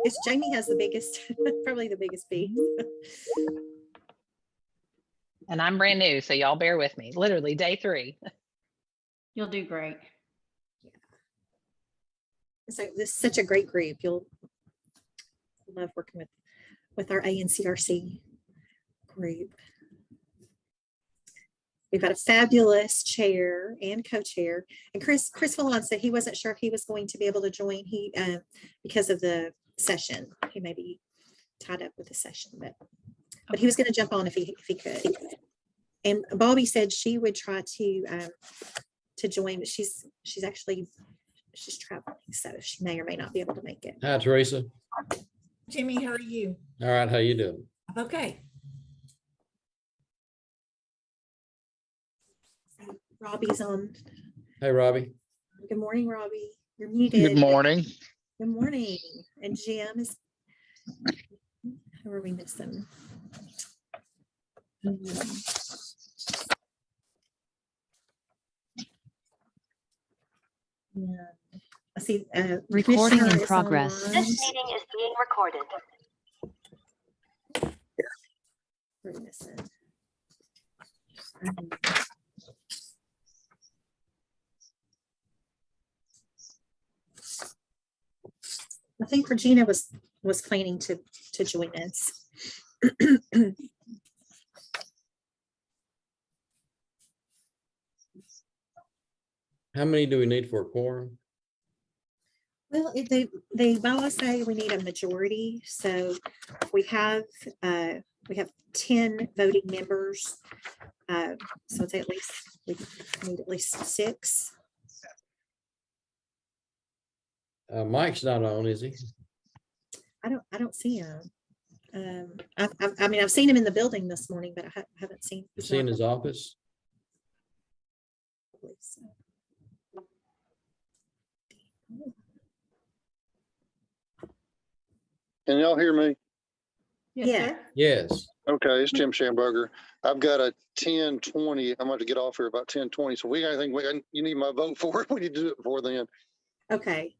It's Jamie has the biggest, probably the biggest piece. And I'm brand new, so y'all bear with me. Literally day 3. You'll do great. So this is such a great group. You'll love working with our ANCRC group. We've got a fabulous chair and co-chair. And Chris Vallon said he wasn't sure if he was going to be able to join. He because of the session, he may be tied up with the session, but he was going to jump on if he could. And Bobby said she would try to join, but she's traveling, so she may or may not be able to make it. Hi, Teresa. Jimmy, how are you? All right, how you doing? Okay. Robbie's on. Hey, Robbie. Good morning, Robbie. You're muted. Good morning. Good morning. And Jim is. Who are we missing? Yeah. I see. Recording in Commissioner is progress. online. This meeting is being recorded. We're missing. I think Regina was planning to join us. How many do we need for a quorum? Well, they bylaws say we need a majority, so we have 10 voting members. So it's at least we need at least 6. Mike's not on, is he? I don't see him. I mean, I've seen him in the building this morning, but I haven't seen. Is he in his office? Can y'all hear me? Yes, Yeah. sir. Yes. Okay, it's Jim Schamberger. I've got a 10:20. I'm going to get off here about 10:20. So I think you need my vote for it. We need to do it before then. Okay.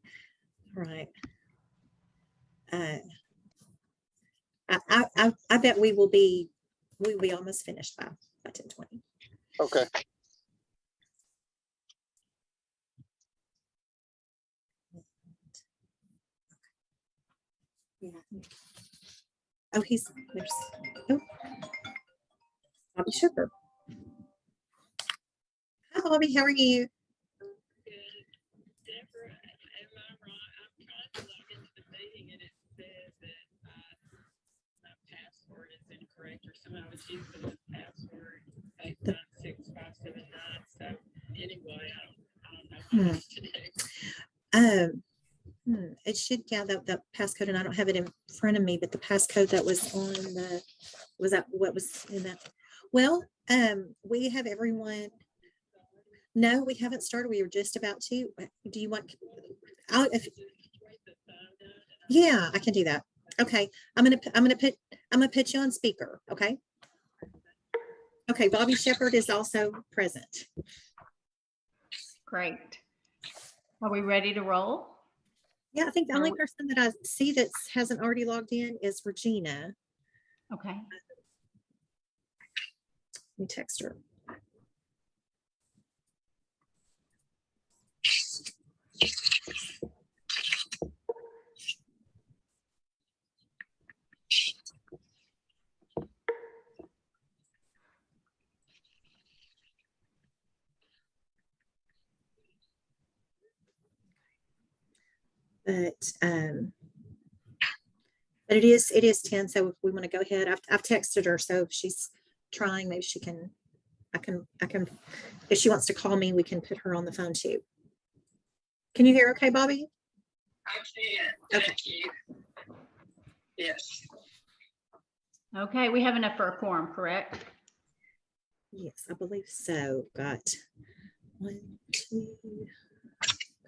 Right. I bet we will be almost finished by 10:20. Okay. Yeah. Oh, there's Bobby Sugar. Hi, Bobby. How are you? Deborah, am I wrong? I'm trying to log into the meeting and it says that my password is incorrect, or somehow it's using the password 896-579. So anyway, I don't know what to do. It should, yeah, the passcode, and I don't have it in front of me, but the passcode that was on was that what was in that? Well, we have everyone. No, we haven't started. We were just about to. Do you want? Yeah, I can do that. Okay, I'm gonna put you on speaker. Okay. Okay, Bobby Shepherd is also present. Great. Are we ready to roll? Yeah, I think the only person that I see that hasn't already logged in is Regina. Okay. Let me text her. But it is 10. So if we want to go ahead, I've texted her. So if she's trying, maybe she can, I can, if she wants to call me, we can put her on the phone too. Can you hear okay, Bobby? I can. Okay. Thank you. Yes. Okay, we have enough for a quorum, correct? Yes, I believe so. Got 1, 2,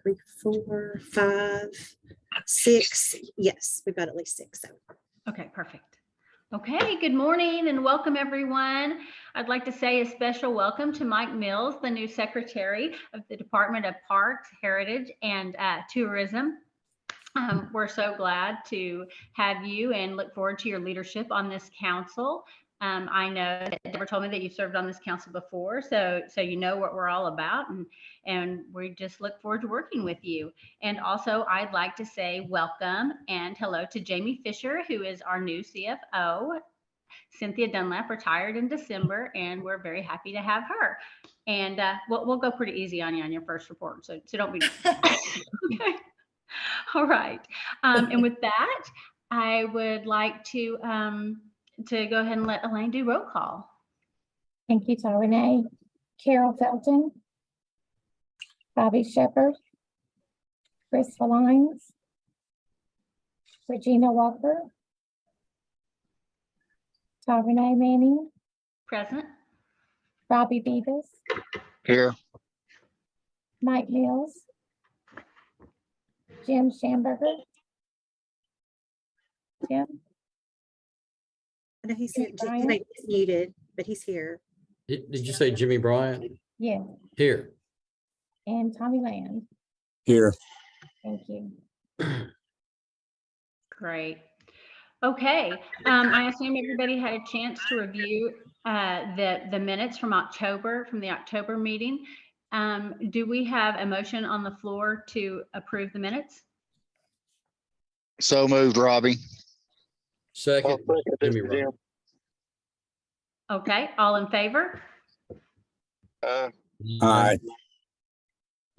3, 4, 5, 6. Yes, we've got at least 6. So. Okay, perfect. Okay, good morning and welcome everyone. I'd like to say a special welcome to Mike Mills, the new Secretary of the Department of Parks, Heritage, and Tourism. We're so glad to have you and look forward to your leadership on this council. I know that Deborah told me that you served on this council before, so you know what we're all about, and we just look forward to working with you. And also, I'd like to say welcome and hello to Jamie Fisher, who is our new CFO. Cynthia Dunlap retired in December, and we're very happy to have her. And we'll go pretty easy on you on your first report, so don't be. Okay. All right. And with that, I would like to go ahead and let Elaine do roll call. Thank you, Tara Renee. Carol Felton, Bobby Shepherd, Chris Valines, Regina Walker, Tara Renee Manning, Present. Robbie Beavis, Here. Mike Mills, Jim Schamberger. Jim, I know he's Jimmy he Bryant? may be muted, but he's here. Did you say Jimmy Bryant? yeah, Here. and Tommy Land. Here. Thank you. Great. Okay. I assume everybody had a chance to review the minutes from the October meeting. Do we have a motion on the floor to approve the minutes? So moved, Robbie. Second, Jimmy Bryant. Okay. All in favor? Aye.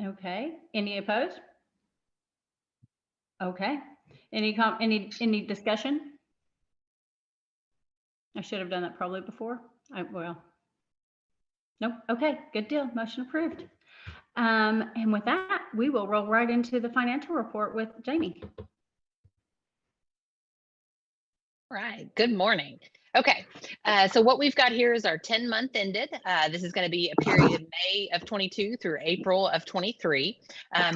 Okay. Any opposed? Okay. Any discussion? I should have done that probably before. Nope. Okay, good deal. Motion approved. And with that, we will roll right into the financial report with Jamie. Right. Good morning. Okay. So what we've got here is our 10-month ended. This is going to be a period May of 22 through April of 23.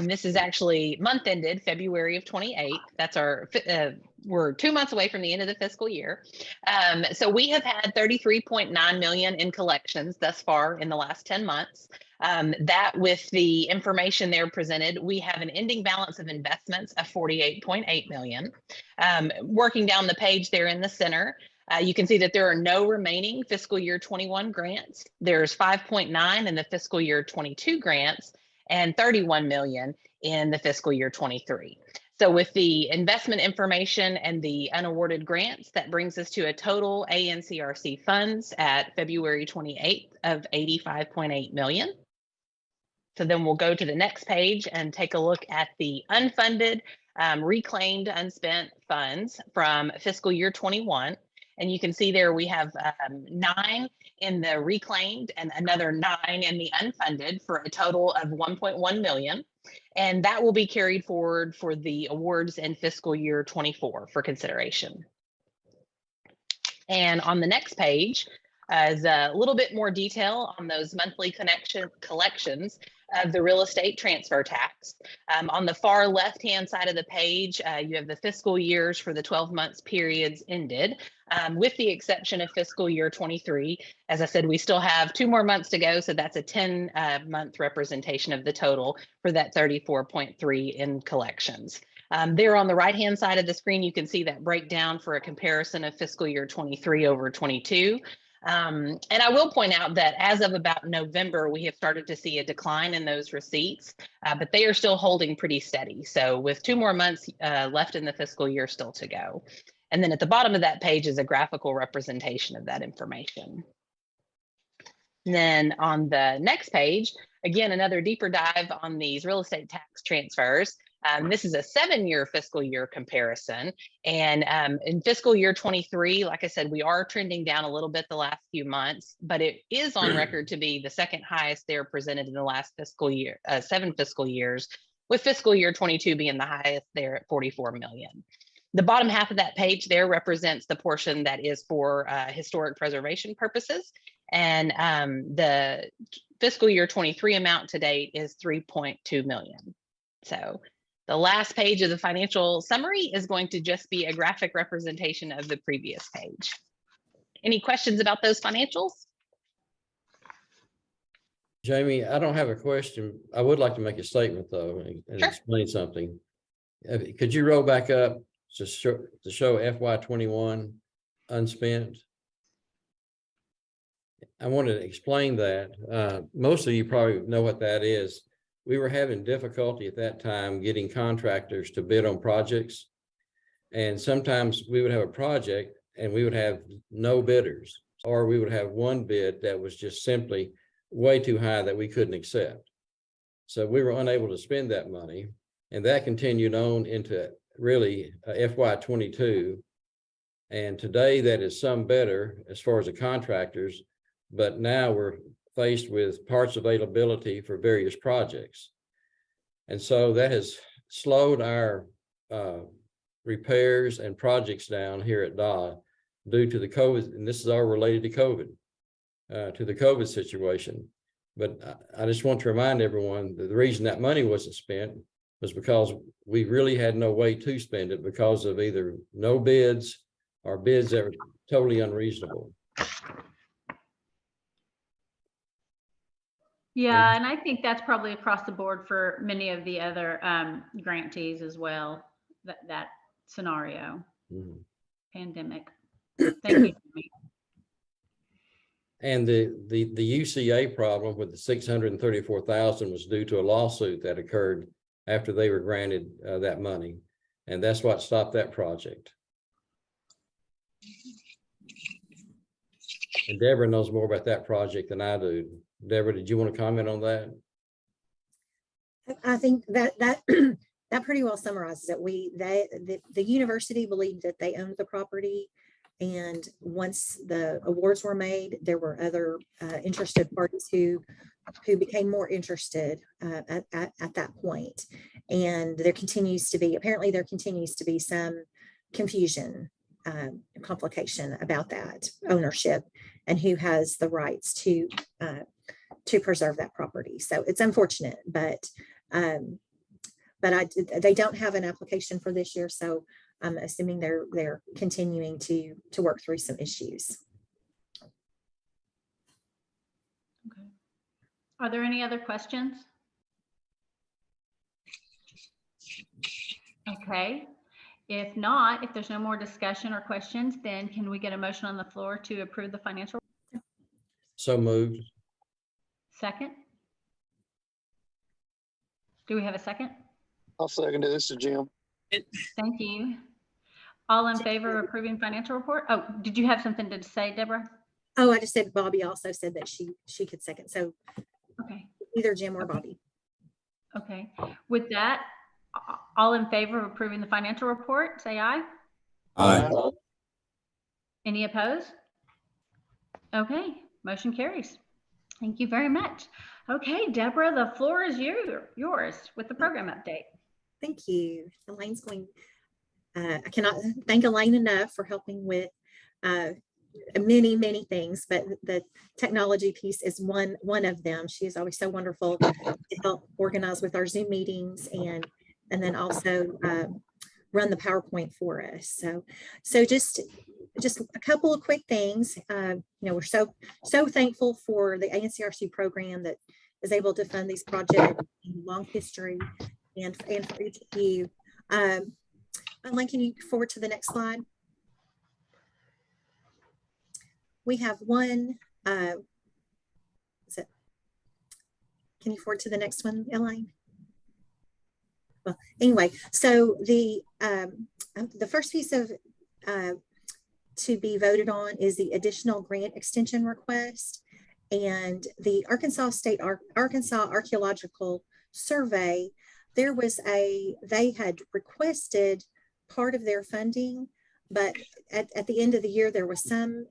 This is actually month ended February of 28. That's our, we're 2 months away from the end of the fiscal year. So we have had 33.9 million in collections thus far in the last 10 months. That with the information there presented, we have an ending balance of investments of 48.8 million. Working down the page there in the center, you can see that there are no remaining fiscal year 21 grants. There's 5.9 in the fiscal year 22 grants and 31 million in the fiscal year 23. So with the investment information and the unawarded grants, that brings us to a total ANCRC funds at February 28th of 85.8 million. So then we'll go to the next page and take a look at the unfunded, reclaimed, unspent funds from fiscal year 21. And you can see there we have 9 in the reclaimed and another 9 in the unfunded for a total of 1.1 million. And that will be carried forward for the awards in fiscal year 24 for consideration. And on the next page is a little bit more detail on those monthly collections of the real estate transfer tax. On the far left-hand side of the page, you have the fiscal years for the 12 months periods ended, with the exception of fiscal year 23. As I said, we still have 2 more months to go, so that's a 10-month representation of the total for that 34.3 in collections. There on the right-hand side of the screen, you can see that breakdown for a comparison of fiscal year 23 over 22. And I will point out that as of about November, we have started to see a decline in those receipts, but they are still holding pretty steady. So with 2 more months left in the fiscal year still to go. And then at the bottom of that page is a graphical representation of that information. And then on the next page, again, another deeper dive on these real estate tax transfers. This is a 7-year fiscal year comparison. And in fiscal year 23, like I said, we are trending down a little bit the last few months, but it is on record to be the second highest there presented in the last fiscal year, 7 fiscal years, with fiscal year 22 being the highest there at 44 million. The bottom half of that page there represents the portion that is for historic preservation purposes. And the fiscal year 23 amount to date is 3.2 million. So the last page of the financial summary is going to just be a graphic representation of the previous page. Any questions about those financials? Jamie, I don't have a question. I would like to make a statement though and Sure. explain something. Could you roll back up to show FY 21 unspent? I wanted to explain that. Most of you probably know what that is. We were having difficulty at that time getting contractors to bid on projects. And sometimes we would have a project and we would have no bidders, or we would have one bid that was just simply way too high that we couldn't accept. So we were unable to spend that money, and that continued on into really FY 22. And today that is some better as far as the contractors, but now we're faced with parts availability for various projects. And so that has slowed our repairs and projects down here at DOT due to the COVID, and this is all related to COVID, to the COVID situation. But I just want to remind everyone that the reason that money wasn't spent was because we really had no way to spend it because of either no bids or bids that were totally unreasonable. Yeah, and I think that's probably across the board for many of the other grantees as well, that scenario, pandemic. Thank you, Jimmy. And the UCA problem with the 634,000 was due to a lawsuit that occurred after they were granted that money. And that's what stopped that project. And Deborah knows more about that project than I do. Deborah, did you want to comment on that? I think that that pretty well summarizes it. The university believed that they owned the property, and once the awards were made, there were other interested parties who became more interested at that point. And there continues to be some confusion, complication about that ownership and who has the rights to preserve that property. So it's unfortunate, but they don't have an application for this year. So I'm assuming they're continuing to work through some issues. Okay. Are there any other questions? Okay. If not, if there's no more discussion or questions, then can we get a motion on the floor to approve the financial? So moved. Second? Do we have a second? I'll second it. This is Jim. Thank you. All in favor of approving financial report? Oh, did you have something to say, Deborah? Oh, I just said Bobby also said that she could second. So Okay. either Jim or Bobby. Okay. With that, all in favor of approving the financial report, say aye. Aye. Any opposed? Okay, motion carries. Thank you very much. Okay, Deborah, the floor is yours with the program update. Thank you. Elaine's going, I cannot thank Elaine enough for helping with many, many things, but the technology piece is one of them. She is always so wonderful to help organize with our Zoom meetings and then also run the PowerPoint for us. So just a couple of quick things. We're so thankful for the ANCRC program that is able to fund these projects in long history and for each of you. Elaine, can you forward to the next slide? We have one. Can you forward to the next one, Elaine? Well, anyway, so the first piece of to be voted on is the additional grant extension request, and the Arkansas Archaeological Survey. They had requested part of their funding, but at the end of the year there was some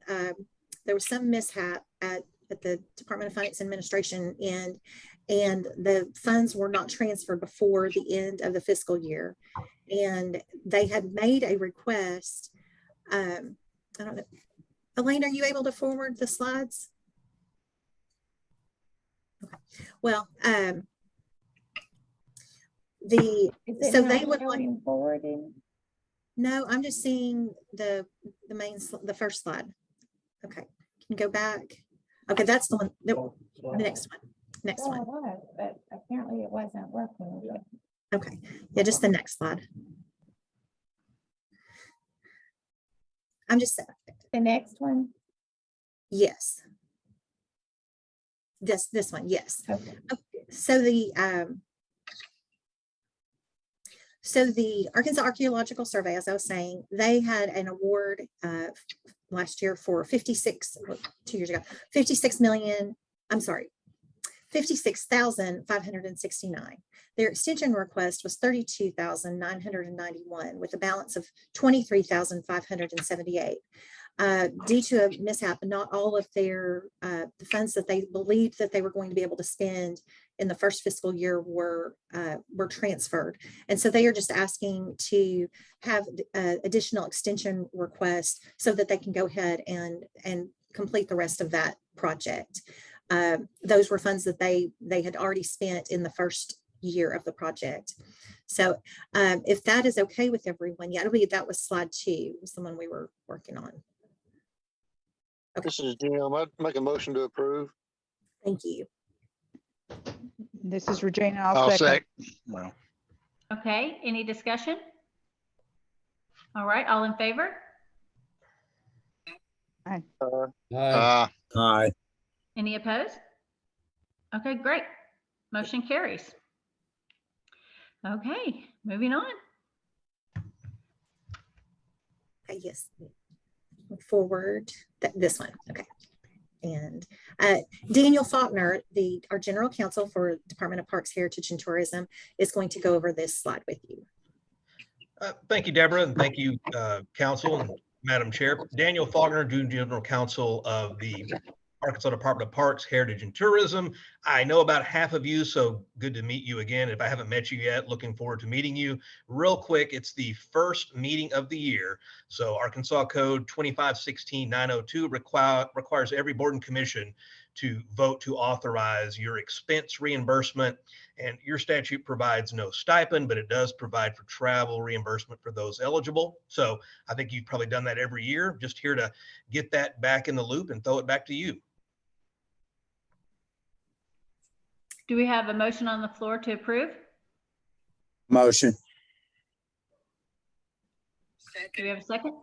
mishap at the Department of Finance Administration end, and the funds were not transferred before the end of the fiscal year. And they had made a request. I don't know. Elaine, are you able to forward the slides? Okay. Well, they would like forwarding. No, I'm just seeing the first slide. Okay, can you go back? Okay, that's the one. The next one. Next one. It was, but apparently it wasn't working. Okay, yeah, just the next slide. I'm just, The next one. yes. This one, yes. Okay. So the Arkansas Archaeological Survey, as I was saying, they had an award last year for 2 years ago, 56 million, I'm sorry, 56,569. Their extension request was 32,991 with a balance of 23,578. Due to a mishap, not all of their the funds that they believed that they were going to be able to spend in the first fiscal year were transferred, and so they are just asking to have additional extension requests so that they can go ahead and complete the rest of that project. Those were funds that they had already spent in the first year of the project. So if that is okay with everyone, yeah, that was slide 2, was the one we were working on. This is Jim. I'd make a motion to approve. Thank you. This is Regina. I'll second. Well, Okay, any discussion? All right, all in favor? Aye. aye. Any opposed? Okay, great. Motion carries. Okay, moving on. Okay, yes. Move forward, this one, okay. And Daniel Faulkner, our general counsel for Department of Parks, Heritage, and Tourism, is going to go over this slide with you. Thank you, Deborah, and thank you, Council and Madam Chair. Daniel Faulkner, General Counsel of the Arkansas Department of Parks, Heritage, and Tourism. I know about half of you, so good to meet you again. If I haven't met you yet, looking forward to meeting you. Real quick, it's the first meeting of the year. So Arkansas Code 2516-902 requires every board and commission to vote to authorize your expense reimbursement. And your statute provides no stipend, but it does provide for travel reimbursement for those eligible. So I think you've probably done that every year. Just here to get that back in the loop and throw it back to you. Do we have a motion on the floor to approve? Motion. Do we have a second?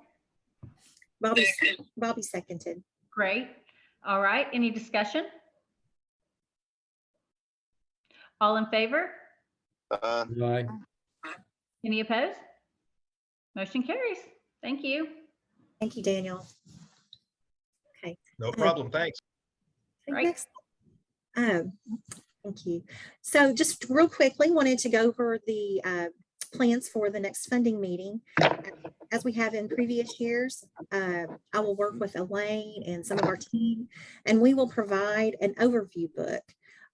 Bobby seconded. Great. All right, any discussion? All in favor? Aye. Any opposed? Motion carries. Thank you. Thank you, Daniel. Okay. No problem. Thanks. Right. Next. Thank you. So just real quickly, wanted to go over the plans for the next funding meeting. As we have in previous years, I will work with Elaine and some of our team, and we will provide an overview book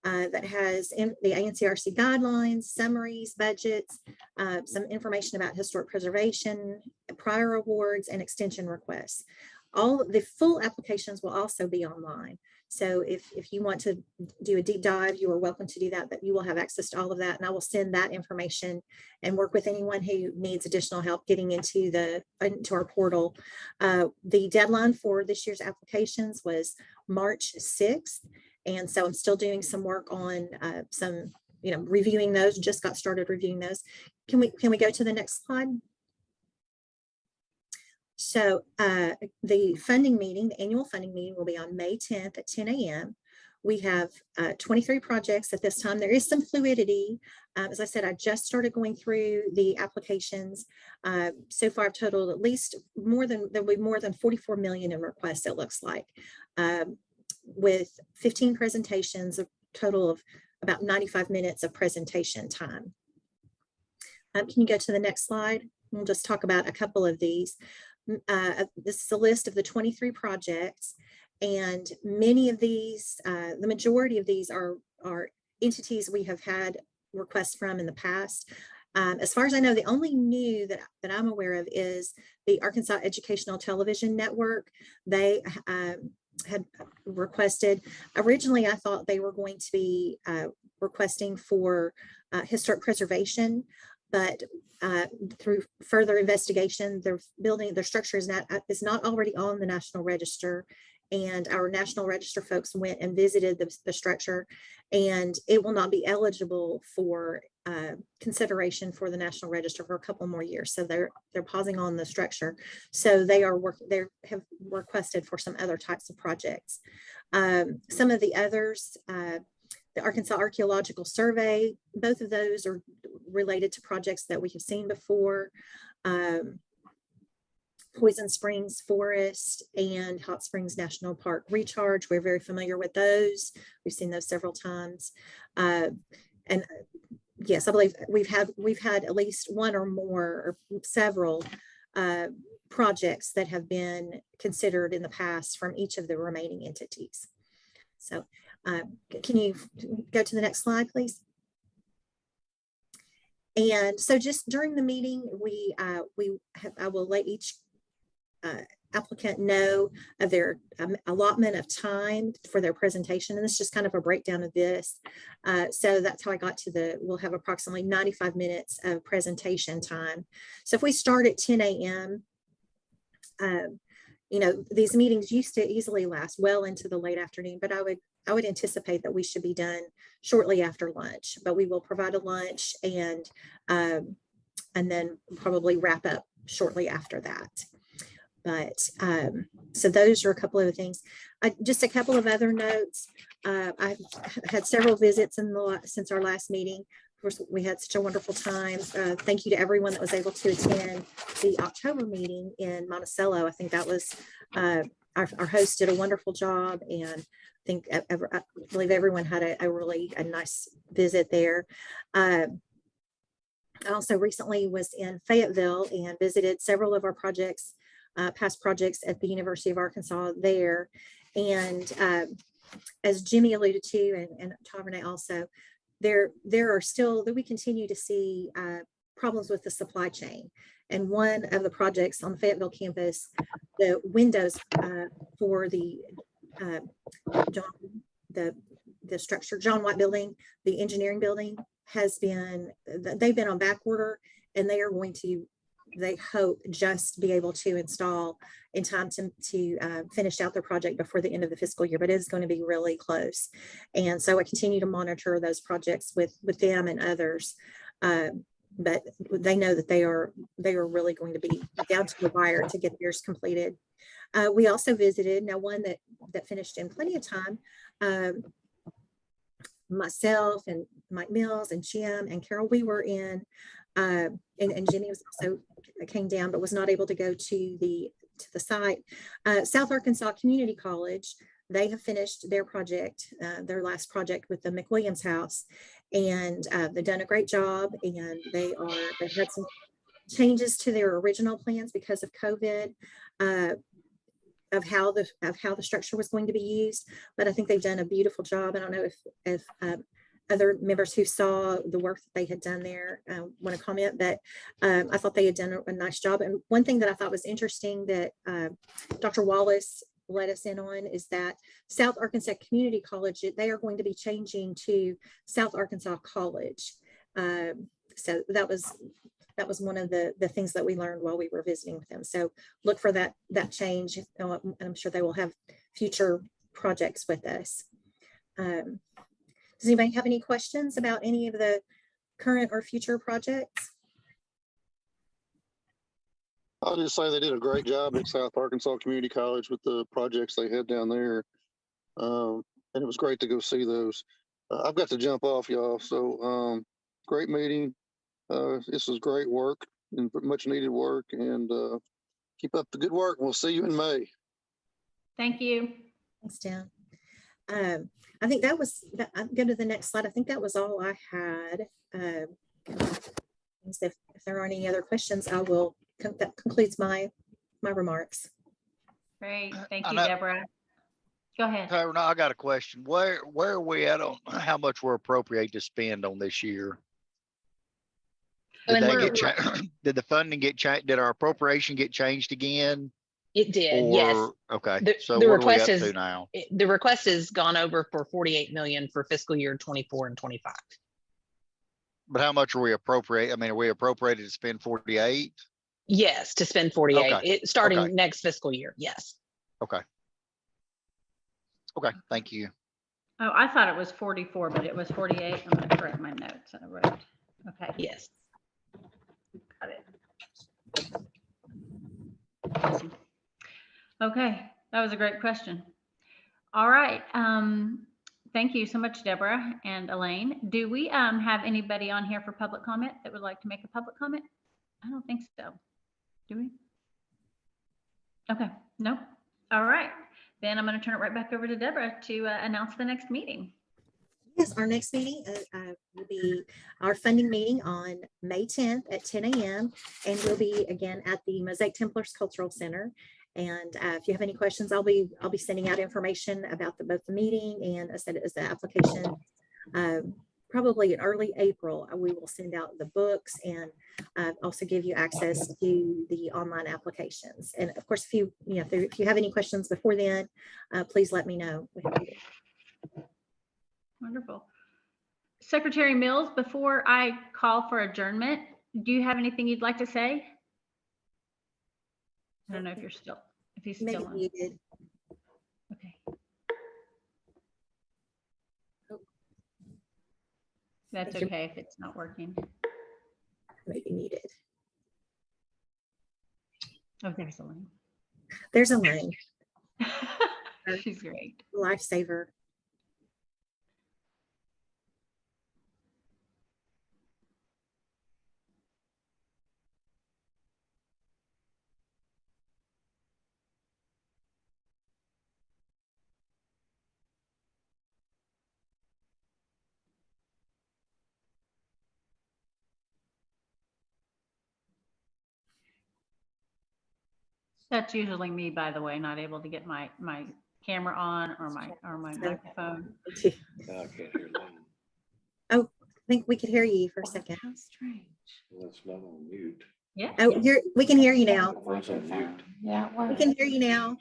that has the ANCRC guidelines, summaries, budgets, some information about historic preservation, prior awards, and extension requests. All the full applications will also be online. So if you want to do a deep dive, you are welcome to do that, but you will have access to all of that. And I will send that information and work with anyone who needs additional help getting into our portal. The deadline for this year's applications was March 6th. And so I'm still doing some work on reviewing those, just got started reviewing those. Can we go to the next slide? So the funding meeting, the annual funding meeting will be on May 10th at 10 a.m. We have 23 projects at this time. There is some fluidity. As I said, I just started going through the applications. So far, I've totaled at least there'll be more than 44 million in requests, it looks like, with 15 presentations, a total of about 95 minutes of presentation time. Can you go to the next slide? We'll just talk about a couple of these. This is a list of the 23 projects, and many of these, the majority of these are entities we have had requests from in the past. As far as I know, the only new that I'm aware of is the Arkansas Educational Television Network. They had requested, originally I thought they were going to be requesting for historic preservation, but through further investigation, their structure is not already on the National Register, and our National Register folks went and visited the structure, and it will not be eligible for consideration for the National Register for a couple more years. So they're pausing on the structure. So they have requested for some other types of projects. Some of the others, the Arkansas Archaeological Survey, both of those are related to projects that we have seen before. Poison Springs Forest and Hot Springs National Park Recharge. We're very familiar with those. We've seen those several times. And yes, I believe we've had at least one or more or several projects that have been considered in the past from each of the remaining entities. So can you go to the next slide, please? And so just during the meeting, I will let each applicant know of their allotment of time for their presentation. And this is just kind of a breakdown of this. So that's how I got to we'll have approximately 95 minutes of presentation time. So if we start at 10 a.m., you know, these meetings used to easily last well into the late afternoon, but I would anticipate that we should be done shortly after lunch, but we will provide a lunch and then probably wrap up shortly after that. But so those are a couple of the things. Just a couple of other notes. I've had several visits since our last meeting. Of course, we had such a wonderful time. Thank you to everyone that was able to attend the October meeting in Monticello. I think that was our host did a wonderful job, and I believe everyone had a really nice visit there. I also recently was in Fayetteville and visited several of our projects, past projects at the University of Arkansas there. And as Jimmy alluded to, and Tom Renee also, there are still, that we continue to see problems with the supply chain. And one of the projects on the Fayetteville campus, the windows for the structure, John White building, the engineering building, they've been on back order, and they are going to, they hope, just be able to install in time to finish out their project before the end of the fiscal year, but it is going to be really close. And so I continue to monitor those projects with them and others. But they know that they are really going to be down to the wire to get theirs completed. We also visited, now one that finished in plenty of time, myself and Mike Mills and Jim and Carol, we were in, and Jimmy was also came down, but was not able to go to the site. South Arkansas Community College, they have finished their project, their last project with the McWilliams House, and they've done a great job. And they've had some changes to their original plans because of COVID, of how the structure was going to be used. But I think they've done a beautiful job. I don't know if other members who saw the work that they had done there want to comment, but I thought they had done a nice job. And one thing that I thought was interesting that Dr. Wallace let us in on is that South Arkansas Community College, they are going to be changing to South Arkansas College. So that was one of the things that we learned while we were visiting with them. So look for that change, and I'm sure they will have future projects with us. Does anybody have any questions about any of the current or future projects? I'll just say they did a great job at South Arkansas Community College with the projects they had down there. And it was great to go see those. I've got to jump off, y'all. So great meeting. This was great work and much needed work, and keep up the good work. We'll see you in May. Thank you. Thanks, Dan. I think that was, I'll go to the next slide. I think that was all I had. If there aren't any other questions, that concludes my remarks. Great, thank you, Deborah. Go ahead. Tyron, I got a question. Where are we at on how much we're appropriate to spend on this year? Did the funding get changed? Did our appropriation get changed again? It did, yes. Okay. So the request is now. The request has gone over for 48 million for fiscal year 24 and 25. But how much are we appropriate? I mean, are we appropriated to spend 48? Yes, to spend 48. Okay. Starting next fiscal year. Yes. Okay. Okay, thank you. Oh, I thought it was 44, but it was 48. I'm going to correct my notes. I wrote. Okay, Yes. got it. Awesome. Okay, that was a great question. All right. Thank you so much, Deborah and Elaine. Do we have anybody on here for public comment that would like to make a public comment? I don't think so. Do we? Okay, no. All right. Then I'm going to turn it right back over to Deborah to announce the next meeting. Yes, our next meeting will be our funding meeting on May 10th at 10 a.m. And we'll be again at the Mosaic Templars Cultural Center. And if you have any questions, I'll be sending out information about both the meeting and as the application. Probably in early April, we will send out the books and also give you access to the online applications. And of course, if you have any questions before then, please let me know. Wonderful. Secretary Mills, before I call for adjournment, do you have anything you'd like to say? I don't know if he's still on. Muted. Okay. That's okay if it's not working. Maybe muted. Oh, there's Elaine. There's Elaine. She's great. Lifesaver. That's usually me, by the way, not able to get my camera on or my microphone. I can't hear them. Oh, I think we could hear you for a second. How strange. That's not on mute. Yeah. Oh, we can hear you now. It's on mute. Yeah, We well, can hear you now.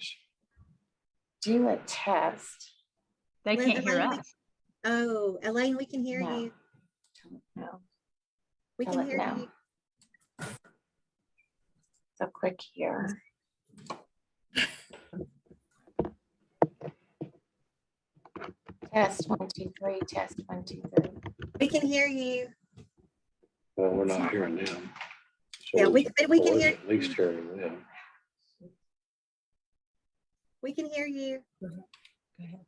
do a test. They Well, can't hear Elaine, us. Oh, Elaine, we can hear No. you. No, We Tell can it hear now. you. so click here. Test 1, 2, 3, test 1, 2, 3. We can hear you. Well, we're not hearing them. Yeah, we can hear. At least hearing them. We can hear you. Go ahead.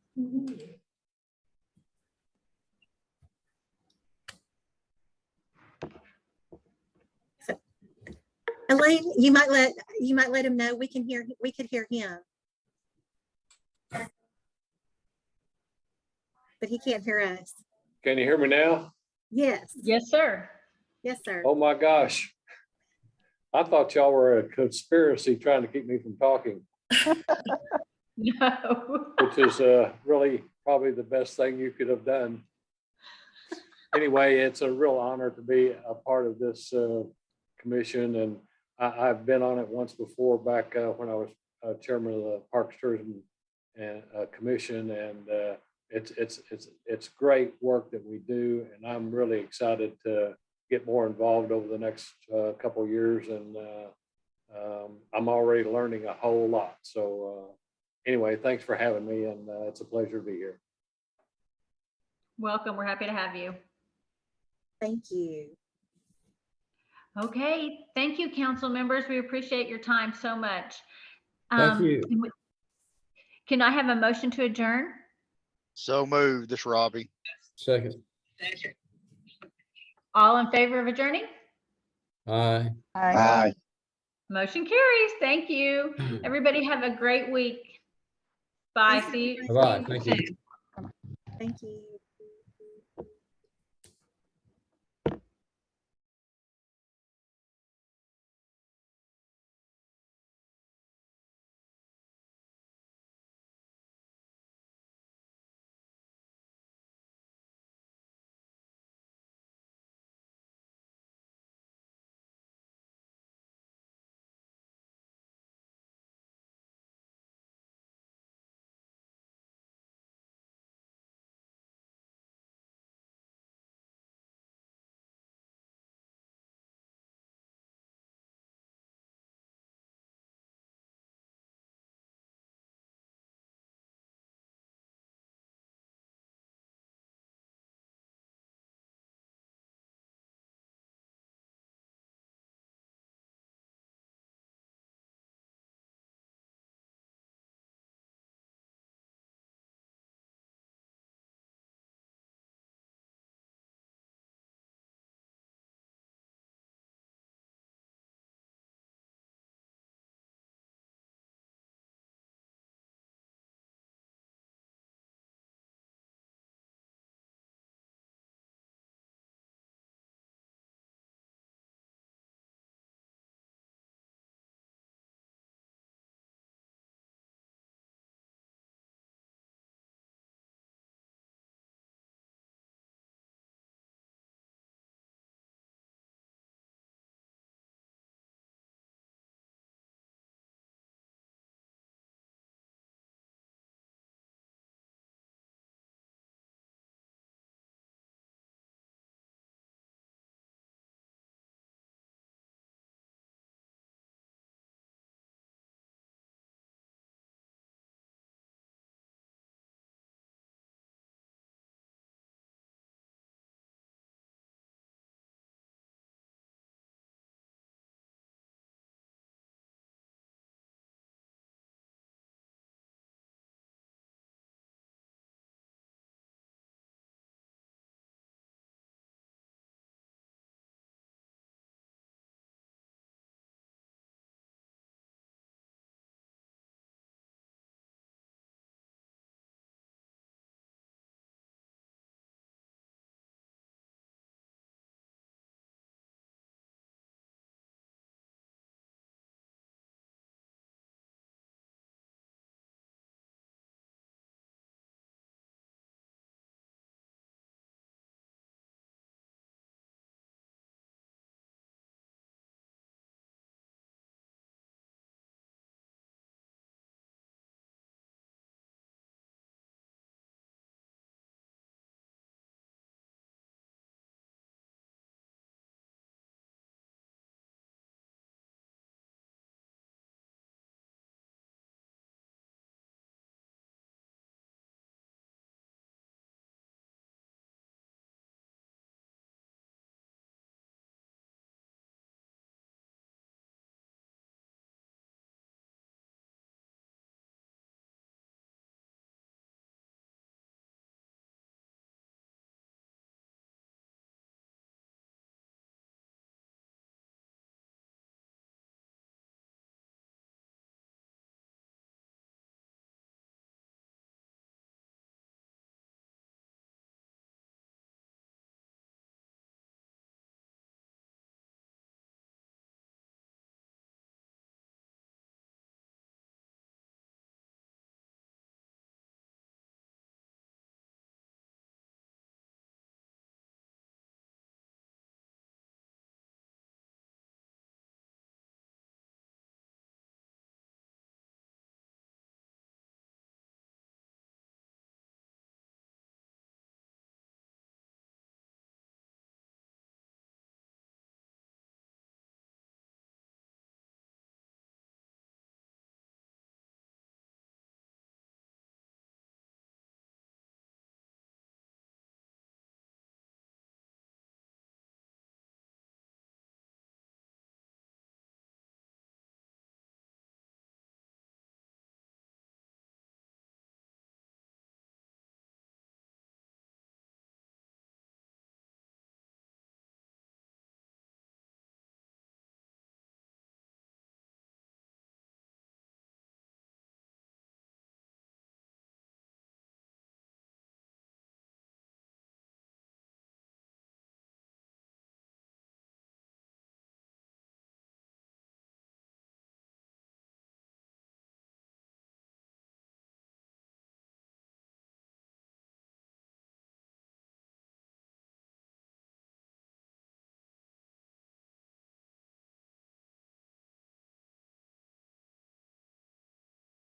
Elaine, you might let him know we could hear him. But he can't hear us. Can you hear me now? Yes. Yes, sir. Yes, sir. Oh my gosh. I thought y'all were a conspiracy trying to keep me from talking, No. which is really probably the best thing you could have done. Anyway, it's a real honor to be a part of this commission, and I've been on it once before back when I was chairman of the Parks Tourism and Commission, and it's great work that we do, and I'm really excited to get more involved over the next couple of years, and I'm already learning a whole lot. So anyway, thanks for having me, and it's a pleasure to be here. Welcome. We're happy to have you. Thank you. Okay. Thank you, council members. We appreciate your time so much. Thank you. Can I have a motion to adjourn? So moved. This Robbie. Second. All in favor of adjourning? Aye. Aye. Motion carries. Thank you. Everybody have a great week. Bye. Thanks, See you. everybody. Bye-bye. Thank you. Thank you.